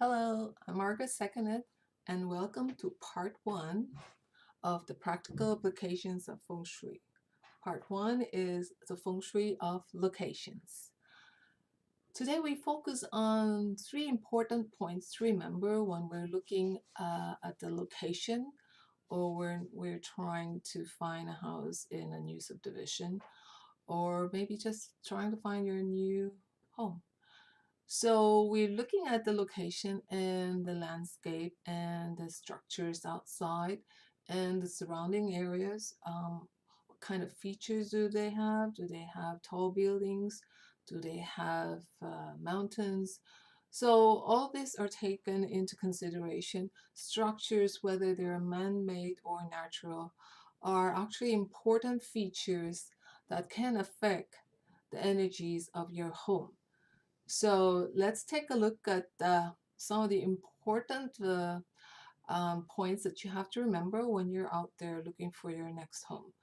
Hello, I'm Margaret Seconded, and welcome to part one of the practical applications of Feng Shui. Part one is the Feng Shui of Locations. Today we focus on three important points to remember when we're looking at the location or when we're trying to find a house in a new subdivision or maybe just trying to find your new home. So we're looking at the location and the landscape and the structures outside and the surrounding areas. What kind of features do they have? Do they have tall buildings? Do they have mountains? So all these are taken into consideration. Structures, whether they're man-made or natural, are actually important features that can affect the energies of your home. So let's take a look at some of the important points that you have to remember when you're out there looking for your next home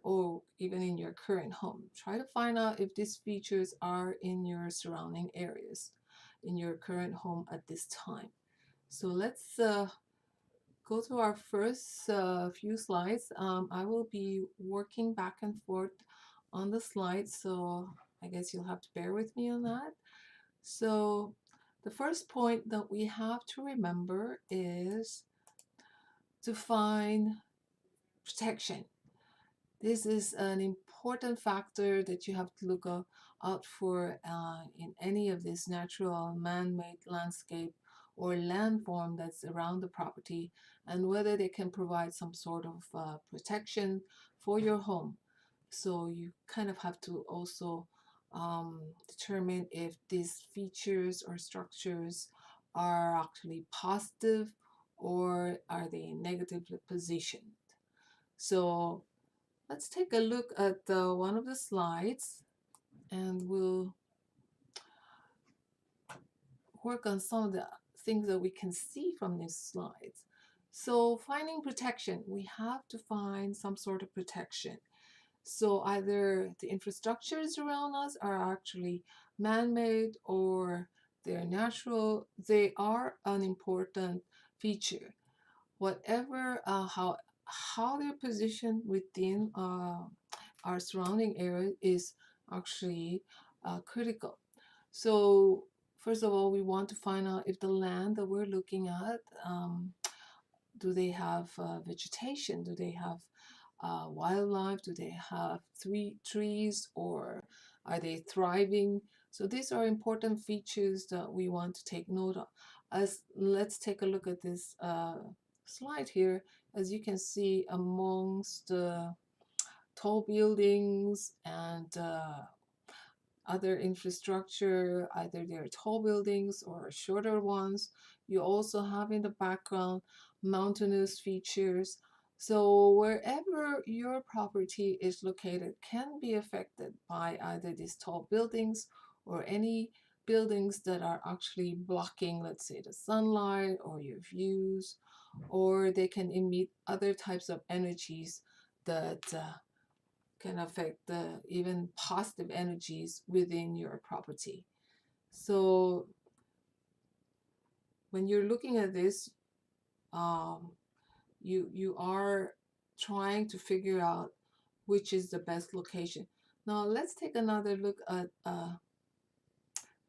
or even in your current home. Try to find out if these features are in your surrounding areas in your current home at this time. So let's go to our first few slides. I will be working back and forth on the slides, so I guess you'll have to bear with me on that. So the first point that we have to remember is to find protection. This is an important factor that you have to look out for in any of this natural man-made landscape or landform that's around the property, and whether they can provide some sort of protection for your home. So you kind of have to also determine if these features or structures are actually positive or are they negatively positioned. So let's take a look at one of the slides and we'll work on some of the things that we can see from these slides. So finding protection, we have to find some sort of protection. So either the infrastructures around us are actually man-made or they're natural. They are an important feature. Whatever, how they're positioned within our surrounding area is actually critical. So first of all, we want to find out if the land that we're looking at, do they have vegetation? Do they have wildlife? Do they have trees or are they thriving? So these are important features that we want to take note of. Let's take a look at this slide here. As you can see, amongst tall buildings and other infrastructure, either they're tall buildings or shorter ones. You also have in the background mountainous features. So wherever your property is located can be affected by either these tall buildings or any buildings that are actually blocking, let's say, the sunlight or your views, or they can emit other types of energies that can affect the even positive energies within your property. So when you're looking at this, you are trying to figure out which is the best location. Now let's take another look at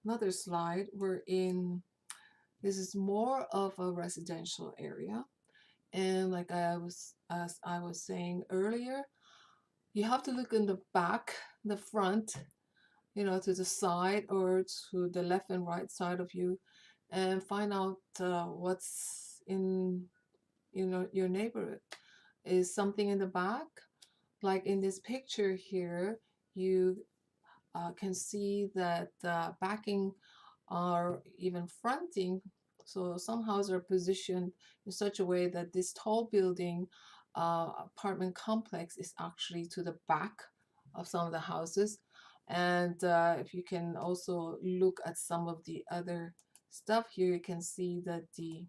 another slide. This is more of a residential area, and like as I was saying earlier, you have to look in the back, the front, to the side or to the left and right side of you and find out what's in your neighborhood. Is something in the back? Like in this picture here, you can see that backing or even fronting. So some houses are positioned in such a way that this tall building apartment complex is actually to the back of some of the houses. And if you can also look at some of the other stuff here, you can see that the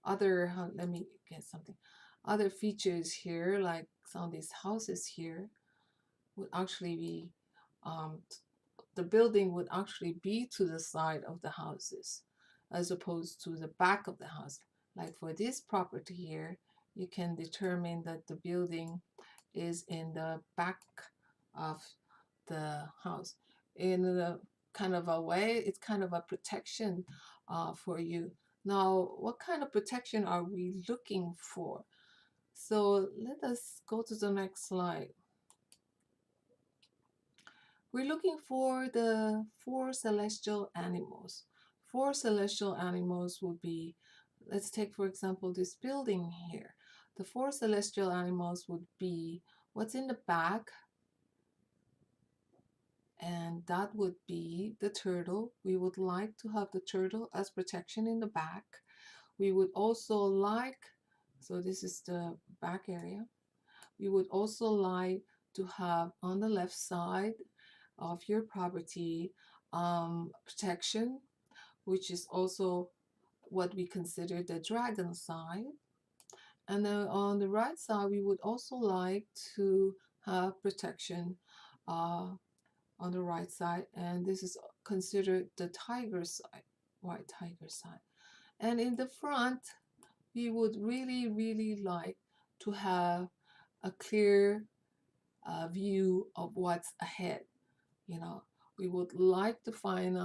let me get something. Other features here, like some of these houses here, would actually be the building would actually be to the side of the houses as opposed to the back of the house. Like for this property here, you can determine that the building is in the back of the house. In a kind of a way, it's kind of a protection for you. Now, what kind of protection are we looking for? So let us go to the next slide. We're looking for the four celestial animals. Four celestial animals would be, let's take for example this building here. The four celestial animals would be what's in the back, and that would be the turtle. We would like to have the turtle as protection in the back. We would also like, so this is the back area. We would also like to have on the left side of your property protection, which is also what we consider the dragon side. And then on the right side, we would also like to have protection on the right side, and this is considered the tiger side, white tiger side. And in the front, we would really like to have a clear view of what's ahead. You know, we would like to find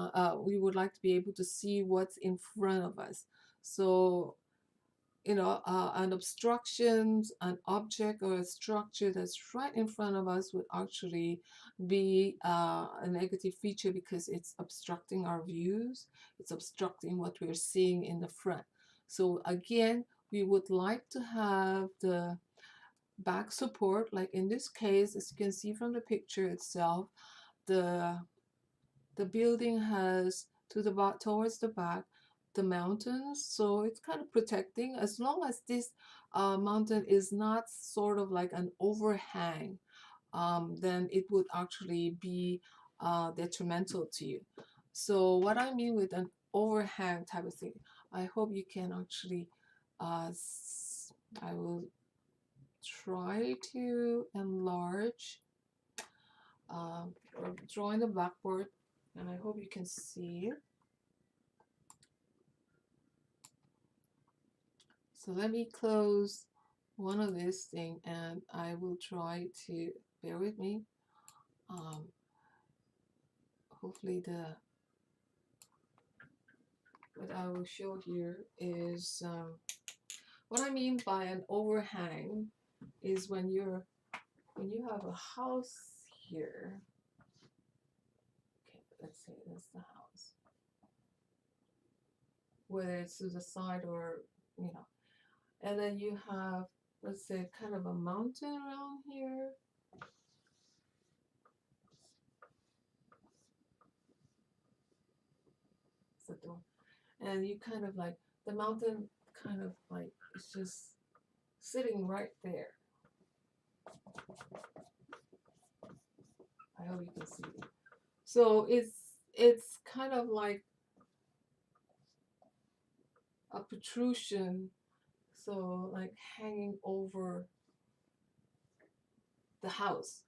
we would like to be able to see what's in front of us. So an obstruction, an object or a structure that's right in front of us would actually be a negative feature because it's obstructing our views. It's obstructing what we're seeing in the front. So again, we would like to have the back support, like in this case, as you can see from the picture itself, the building has to the back, towards the back, the mountains, so it's kind of protecting as long as this mountain is not sort of like an overhang. Then it would actually be detrimental to you. So what I mean with an overhang type of thing, I hope you can actually I will try to enlarge or drawing the blackboard, and I hope you can see it. So let me close one of these things, and I will try to bear with me. Hopefully what I will show here is what I mean by an overhang is when you have a house here. Okay, let's say that's the house, whether it's to the side or and then you have, let's say, kind of a mountain around here. It's the door. And you kind of like, the mountain kind of like, it's just sitting right there. I hope you can see it. So it's kind of like a protrusion, so like hanging over the house.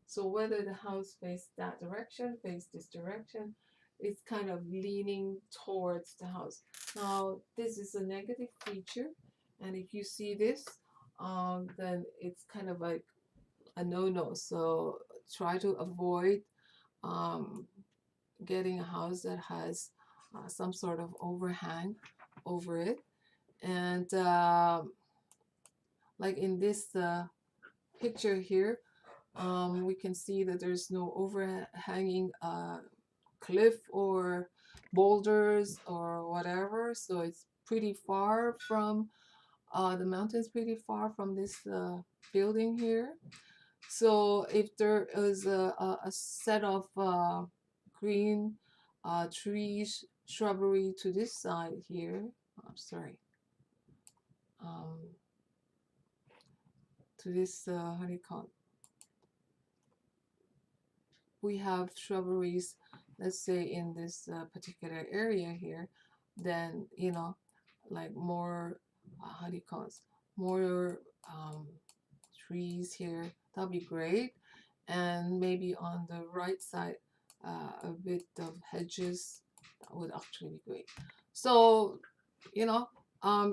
So whether the house face that direction, face this direction, it's kind of leaning towards the house. Now this is a negative feature, and if you see this, then it's kind of like a no-no. So try to avoid getting a house that has some sort of overhang over it. And like in this picture here, we can see that there's no overhanging cliff or boulders or whatever, so it's pretty far from the mountain's pretty far from this building here. So if there is a set of green trees, shrubbery to this side here, I'm sorry, to this how do you call it, we have shrubberies, let's say in this particular area here, then like more how do you call it, more trees here, that'll be great. And maybe on the right side a bit of hedges, that would actually be great. So, you know,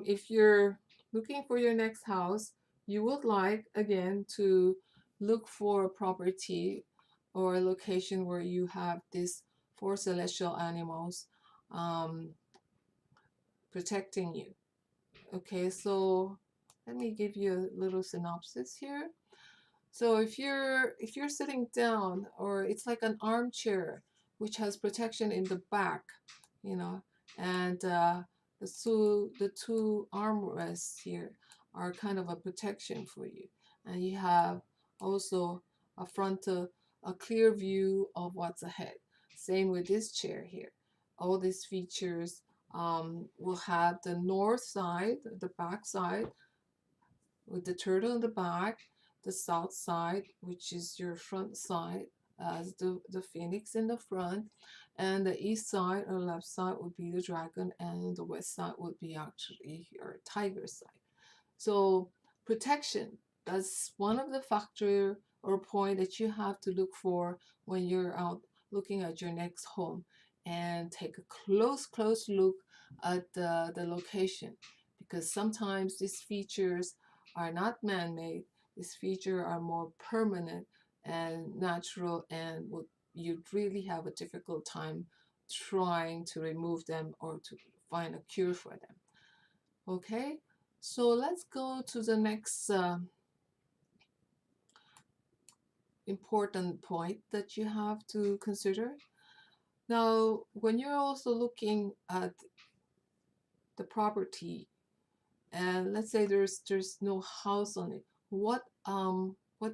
if you're looking for your next house, you would like again to look for a property or a location where you have these four celestial animals um, protecting you. Okay, so let me give you a little synopsis here. So if you're sitting down, or it's like an armchair which has protection in the back, you know, and the two armrests here are kind of a protection for you, and you have also a a clear view of what's ahead. Same with this chair here. All these features will have the north side, the back side, with the turtle in the back, the south side, which is your front side, as the phoenix in the front, and the east side or left side would be the dragon, and the west side would be actually your tiger side. So protection, that's one of the factor or point that you have to look for when you're out looking at your next home, and take a close look at the location, because sometimes these features are not man-made. These features are more permanent and natural, and would you'd really have a difficult time trying to remove them or to find a cure for them. Okay, so let's go to the next important point that you have to consider. Now, when you're also looking at the property, and let's say there's no house on it, what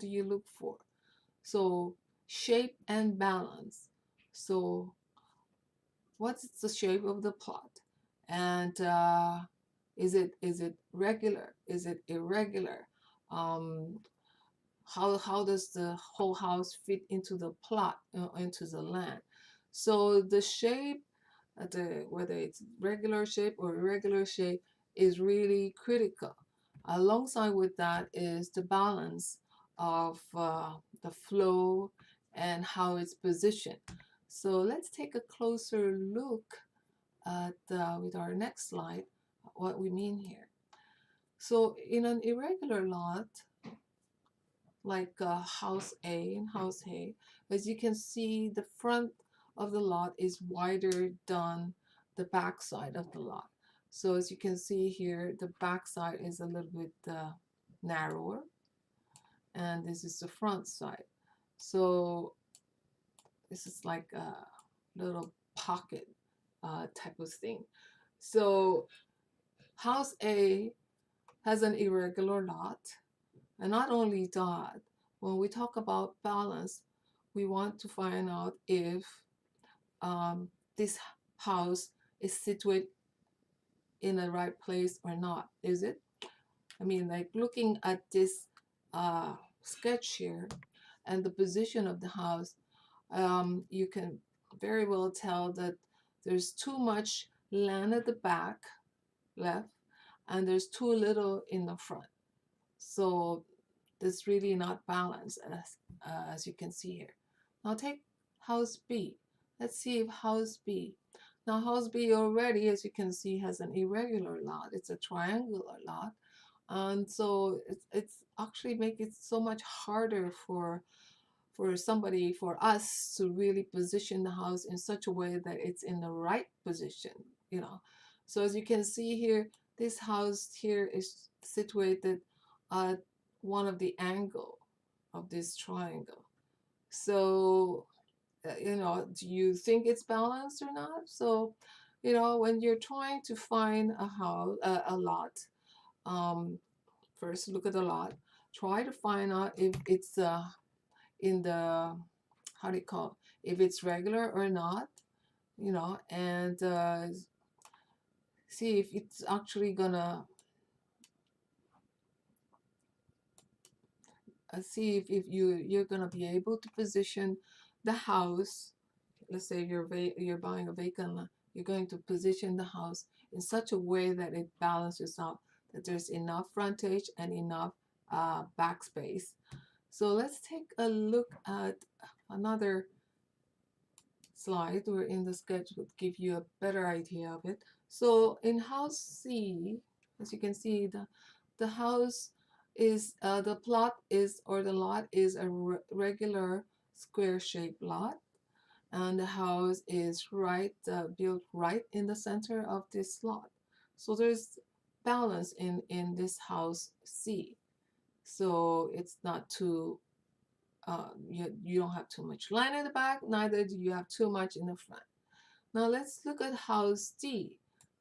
do you look for? So shape and balance. So what's the shape of the plot? And is it regular? Is it irregular? Um, how does the whole house fit into the plot, into the land? So the shape, whether it's regular shape or irregular shape, is really critical. Alongside with that is the balance of the flow and how it's positioned. So let's take a closer look at with our next slide what we mean here. So in an irregular lot, like house A and house A, as you can see, the front of the lot is wider than the back side of the lot. So as you can see here, the back side is a little bit narrower, and this is the front side. So this is like a little pocket type of thing. So house A has an irregular lot. And not only that, when we talk about balance, we want to find out if this house is situated in the right place or not. Is it? I mean, like looking at this sketch here and the position of the house, you can very well tell that there's too much land at the back left, and there's too little in the front. So that's really not balanced, as you can see here. Now take house B. Let's see if house B. Now house B already, as you can see, has an irregular lot. It's a triangular lot. And so it's actually make it so much harder for somebody, for us, to really position the house in such a way that it's in the right position, you know. So as you can see here, this house here is situated at one of the angle of this triangle. So do you think it's balanced or not? So when you're trying to find a house, a lot, um, first look at the lot, try to find out if it's in the, how do you call it, if it's regular or not, and see if it's actually gonna see if you're gonna be able to position the house. Let's say you're buying a vacant lot, you're going to position the house in such a way that it balances out, that there's enough frontage and enough backspace. So let's take a look at another slide or in the sketch would give you a better idea of it. So in house C, as you can see, the house is the plot is, or the lot is a regular square shaped lot, and the house is built right in the center of this lot. So there's balance in this house C. So it's not too you don't have too much land in the back, neither do you have too much in the front. Now let's look at house D.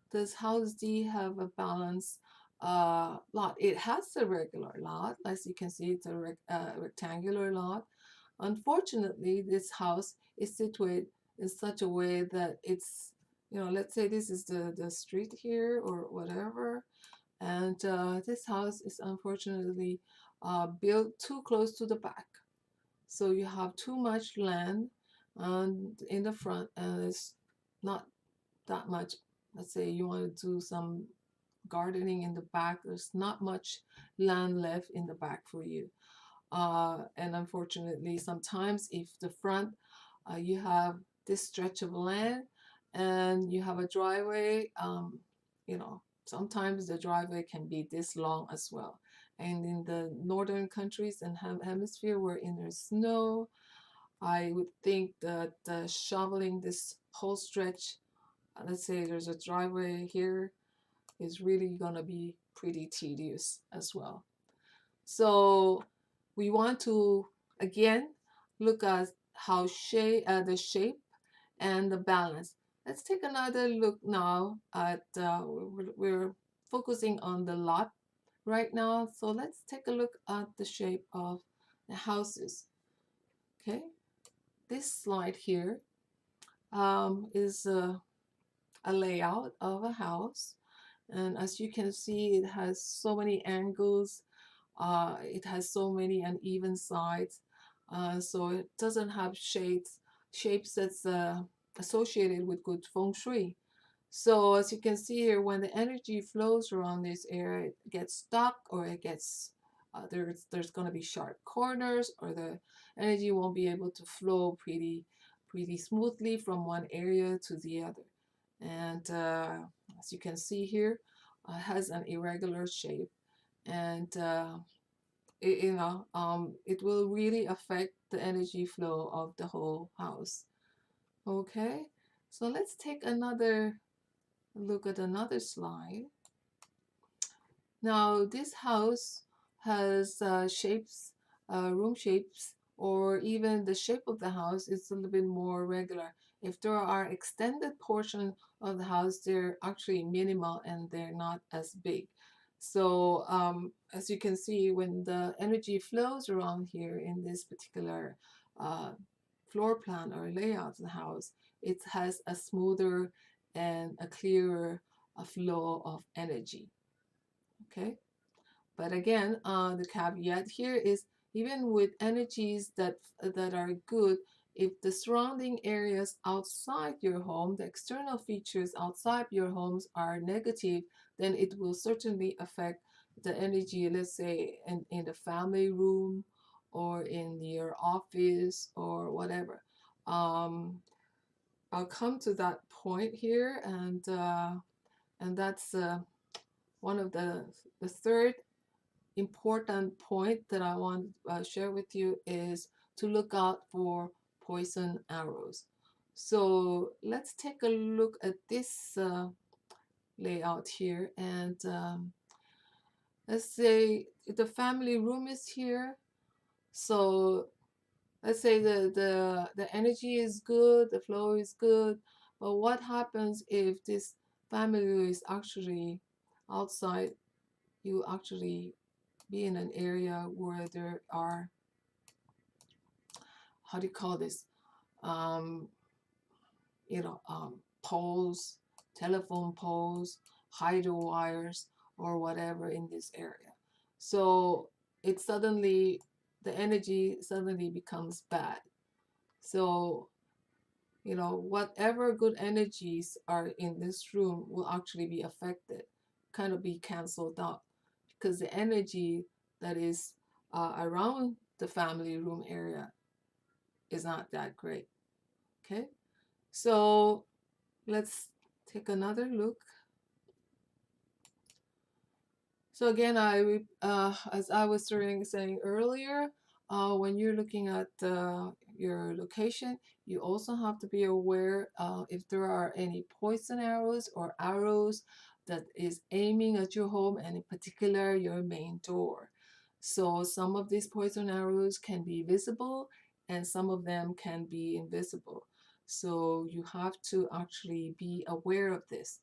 Does house D have a balanced lot? It has a regular lot. As you can see, it's a rectangular lot. Unfortunately, this house is situated in such a way that it's, let's say this is the street here or whatever, and this house is unfortunately built too close to the back. So you have too much land and in the front, and it's not that much. Let's say you want to do some gardening in the back, there's not much land left in the back for you. And unfortunately, sometimes if the front you have this stretch of land and you have a driveway, sometimes the driveway can be this long as well. And in the northern countries and hemisphere where there's snow, I would think that shoveling this whole stretch, let's say there's a driveway here, is really gonna be pretty tedious as well. So we want to again look at how the shape and the balance. Let's take another look now at we're focusing on the lot right now. So let's take a look at the shape of the houses. Okay, this slide here is a layout of a house, and as you can see, it has so many angles. It has so many uneven sides, so it doesn't have shapes that's associated with good feng shui. So as you can see here, when the energy flows around this area, it gets stuck, or it gets there's going to be sharp corners, or the energy won't be able to flow pretty smoothly from one area to the other. And as you can see here, has an irregular shape, and it will really affect the energy flow of the whole house. Okay, so let's take another look at another slide. Now this house has room shapes, or even the shape of the house is a little bit more regular. If there are extended portion of the house, they're actually minimal and they're not as big. So as you can see, when the energy flows around here in this particular floor plan or layout of the house, it has a smoother and a clearer flow of energy. Okay, but again, the caveat here is, even with energies that are good, if the surrounding areas outside your home, the external features outside your homes are negative, then it will certainly affect the energy, let's say in the family room or in your office or whatever. I'll come to that point here, and that's one of the third important point that I want to share with you is to look out for poison arrows. So let's take a look at this layout here, and let's say the family room is here. So let's say the energy is good, the flow is good, but what happens if this family is actually outside? You actually be in an area where there are, how do you call this, um, poles, telephone poles, hydro wires, or whatever in this area. So the energy suddenly becomes bad. So whatever good energies are in this room will actually be affected, kind of be canceled out, because the energy that is around the family room area is not that great. Okay, So let's take another look. So again, as I was saying earlier, when you're looking at your location, you also have to be aware if there are any poison arrows or arrows that is aiming at your home, and in particular your main door. So some of these poison arrows can be visible and some of them can be invisible. So you have to actually be aware of this.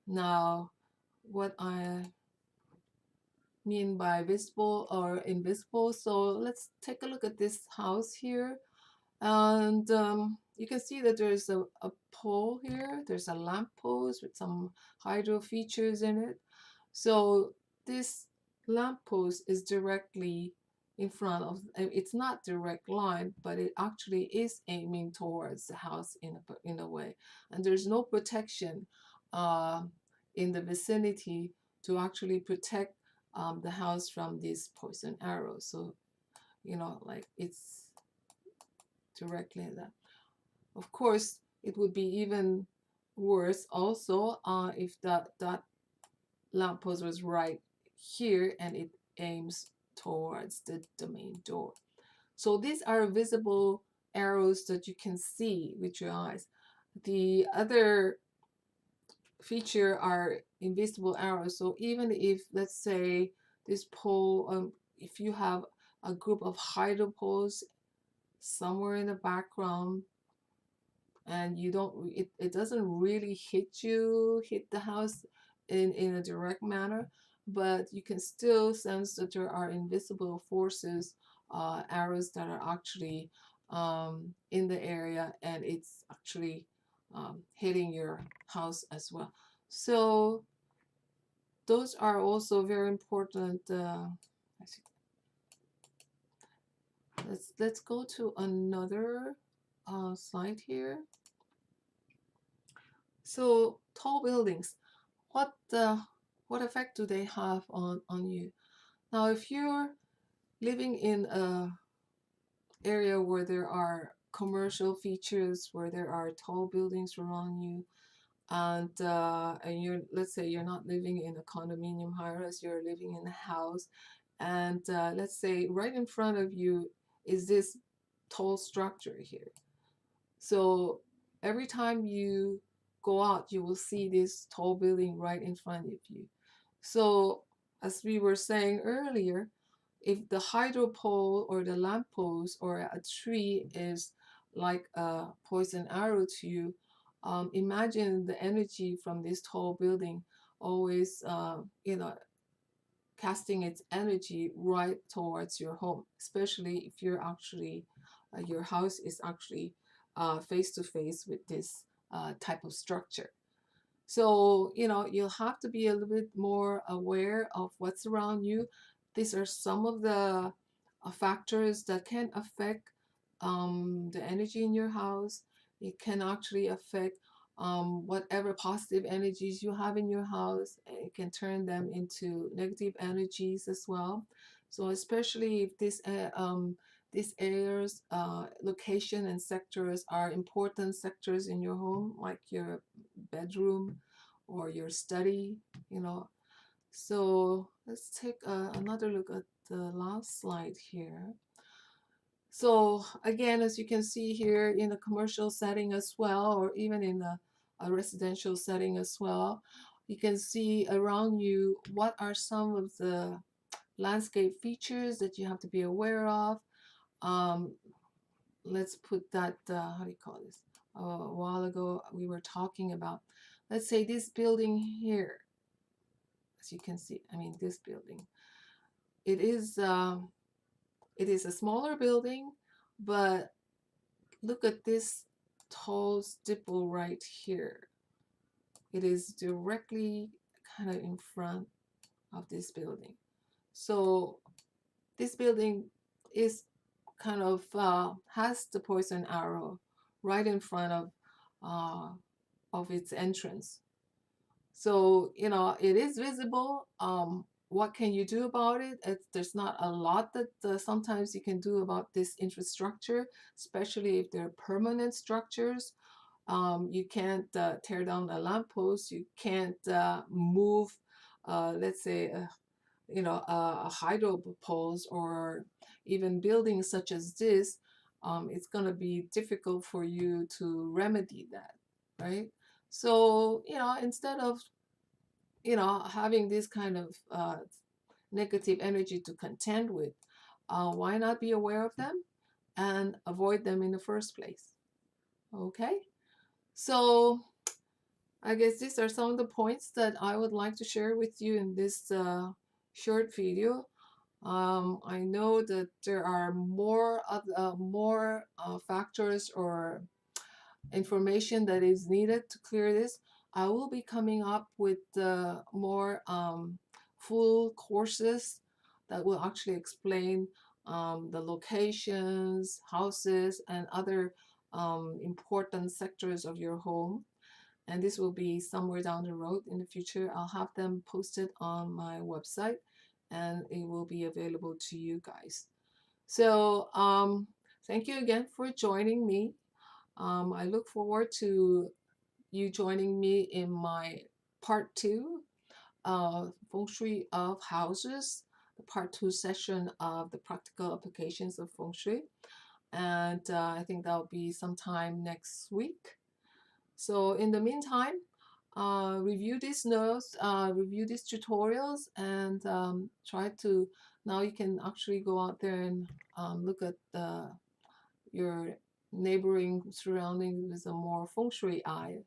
Now, what I mean by visible or invisible. So let's take a look at this house here. And you can see that there's a pole here. There's a lamp post with some hydro features in it. So this lamp post is directly in front of, it's not direct line, but it actually is aiming towards the house in a way. And there's no protection uh, in the vicinity to actually protect the house from these poison arrows. So, like it's directly that. Of course, it would be even worse also if that lamppost was right here and it aims towards the main door. So these are visible arrows that you can see with your eyes. The other feature are invisible arrows. So even if, let's say, this pole, if you have a group of hydro poles somewhere in the background, and you don't, it doesn't really hit the house in a direct manner, but you can still sense that there are invisible forces, arrows that are actually in the area, and it's actually hitting your house as well. So those are also very important. Let's go to another slide here. So tall buildings, what effect do they have on you? Now, if you're living in a area where there are commercial features, where there are tall buildings around you, and you're, let's say you're not living in a condominium high-rise, you're living in a house, and let's say right in front of you is this tall structure here. So every time you go out, you will see this tall building right in front of you. So as we were saying earlier, if the hydro pole or the lamp post or a tree is like a poison arrow to you, imagine the energy from this tall building always, casting its energy right towards your home, especially if you're actually, your house is actually face to face with this type of structure. So, you'll have to be a little bit more aware of what's around you. These are some of the factors that can affect the energy in your house. It can actually affect whatever positive energies you have in your house. It can turn them into negative energies as well. So especially if these areas, location and sectors are important sectors in your home, like your bedroom or your study, you know. So let's take another look at the last slide here. So again, as you can see here in a commercial setting as well, or even in a residential setting as well, you can see around you what are some of the landscape features that you have to be aware of. Um, let's put that, how do you call this? A while ago we were talking about, let's say this building here, as you can see, I mean this building, it is a smaller building, but look at this tall steeple right here. It is directly kind of in front of this building. So this building is kind of has the poison arrow right in front of its entrance. So, it is visible. What can you do about it? There's not a lot that sometimes you can do about this infrastructure, especially if they're permanent structures. You can't tear down a lamppost. You can't move, let's say, a hydro poles or even buildings such as this. It's going to be difficult for you to remedy that, right? So, instead of, having this kind of negative energy to contend with, why not be aware of them and avoid them in the first place? Okay, so I guess these are some of the points that I would like to share with you in this short video. I know that there are more factors or information that is needed to clear this. I will be coming up with more full courses that will actually explain the locations, houses, and other important sectors of your home. And this will be somewhere down the road in the future. I'll have them posted on my website and it will be available to you guys. So thank you again for joining me. I look forward to you joining me in my part 2 of Feng Shui of Houses, the part 2 session of the practical applications of Feng Shui. And I think that'll be sometime next week. So in the meantime, review these notes, review these tutorials, and try to, now you can actually go out there and look at your neighboring surroundings with a more feng shui eye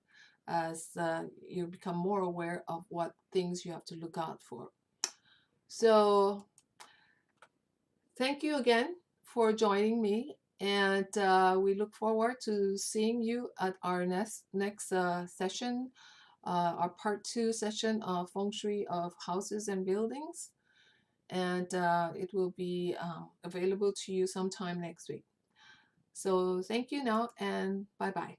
as you become more aware of what things you have to look out for. So thank you again for joining me, and we look forward to seeing you at our next session, our part 2 session of Feng Shui of Houses and Buildings, and it will be available to you sometime next week. So thank you now, and bye-bye.